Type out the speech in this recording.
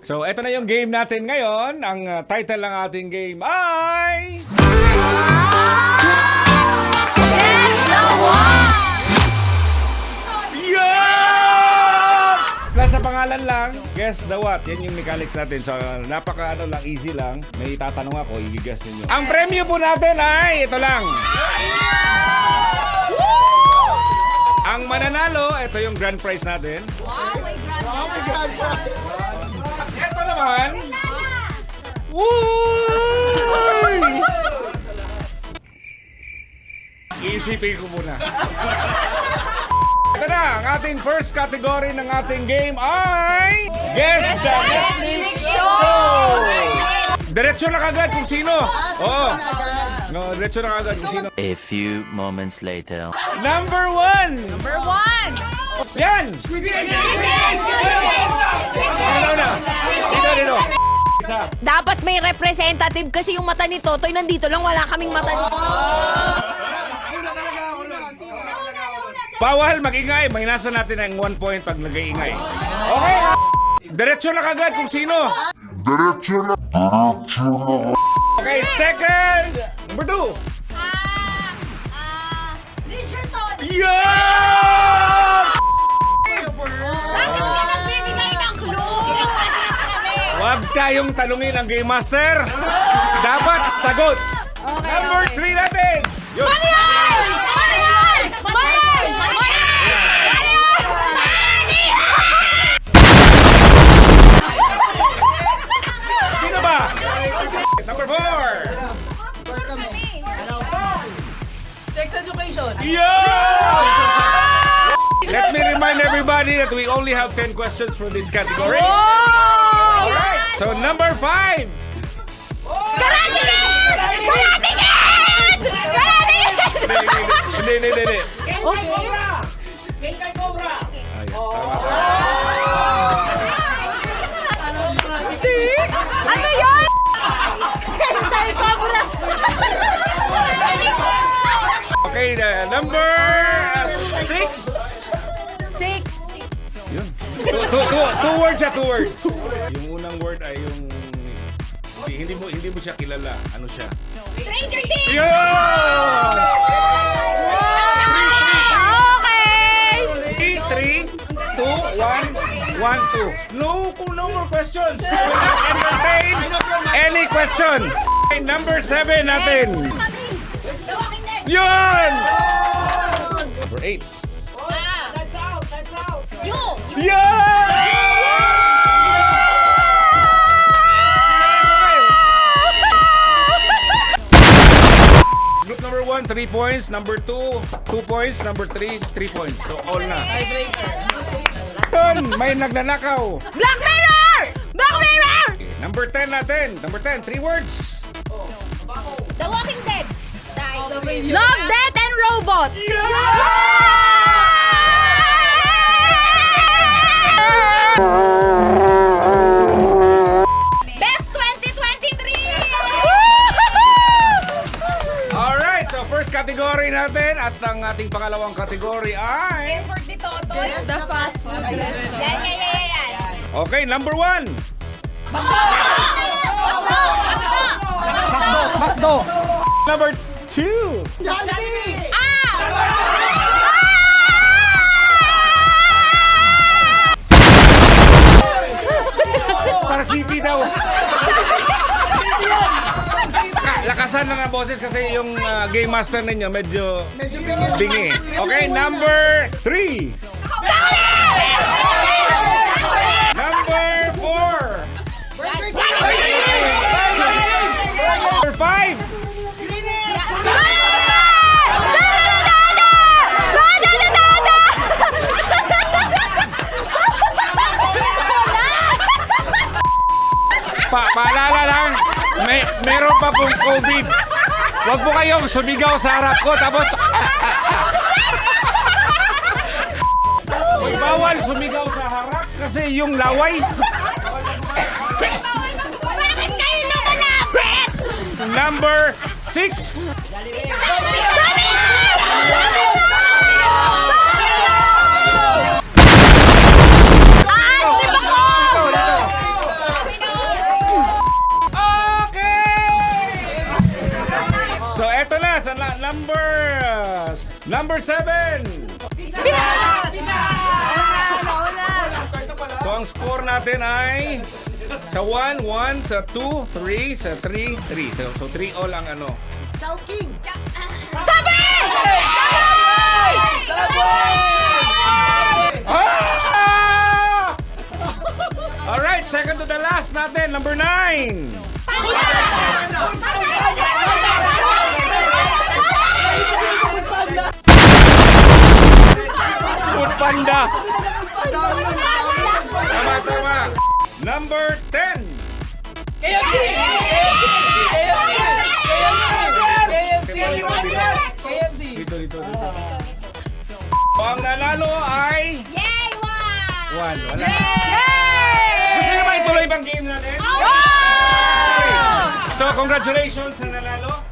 So, eto na yung game natin ngayon. Ang title ng ating game ay... Yes, the what? Yeah! Nasa pangalan lang, guess the what. Yan yung mechanics natin. So, easy lang. May tatanong ako, i-guess ninyo. Ang premyo po natin ay ito lang. Ang mananalo, ito yung grand prize natin. Wow, may grand prize. Ito naman. Woo! Iisipin ko muna. Ito na, ang ating first category ng ating game ay... Guess the Netflix Show! Diretso na kagad kung sino. Oo. No, diretso na kagad kung sino. A few moments later. Number one! Number one. Yan! Dito. Isa. Dapat may representative kasi yung mata ni Totoy nandito lang, wala kaming mata dito. Bawal mag-ingay. Mahinasan natin ang 1 point pag nag-iingay. Okay. Diretso na kagad kung sino. Okay, second. Number 2. Bridgerton. Yeah! Bakit ka nagbibigay ng clue? Huwag tayong talungin ang Game Master. Dapat sagot. Number 3 natin. Yun. Sino ba? Number 4. Sex education. Yeah! Let me remind everybody that we only have 10 questions for this category. Alright, so number 5. Hindi. Ano yun? Okay, number 6. 6. Yun. Two words siya, 2 words. Yung unang word ay yung hindi mo siya kilala. Ano siya? Stranger Things. Yun! Okay. 3, 2, 1, 2. No more questions. We will not entertain any question. Okay, number 7 natin. Yun! Number 8. That's out. Yeah! Group number 1, 3 points. Number 2, 2 points. Number 3, 3 points. So all na. Yun, may nagnanakaw. Black Mirror! Black Mirror! Okay, number 10 natin. Number 10, 3 words. The Walking Dead. Love, Death, and Robots. Best 2023! Alright, so first category natin at ang ating pangalawang category ay... For the Totoy. The fast food. Yan. Okay, number 1. Bakdo. Number 2. Para CP daw. Lakasan na nga boses kasi yung game master ninyo medyo bingi. Okay, number 3. Number 4. Number 5. Paalala lang, meron pa pong COVID. Huwag po kayong sumigaw sa harap ko tapos... Bawal sumigaw sa harap kasi yung laway. Bakit kayo lumalapit? Number 6. number 7. So ang score natin ay sa 1, 1, sa 2, 3, sa 3, 3. So 3 all ang ano. Chowking! Sabay! Ah! Alright, second to the last natin, number 9. Food Panda. Tama. Number 10. KFC! Dito. Ang nanalo ay Yay! 1. Wala. Yay! Gusto nyo ba ituloy bang game natin? Oh! So, congratulations sa nanalo.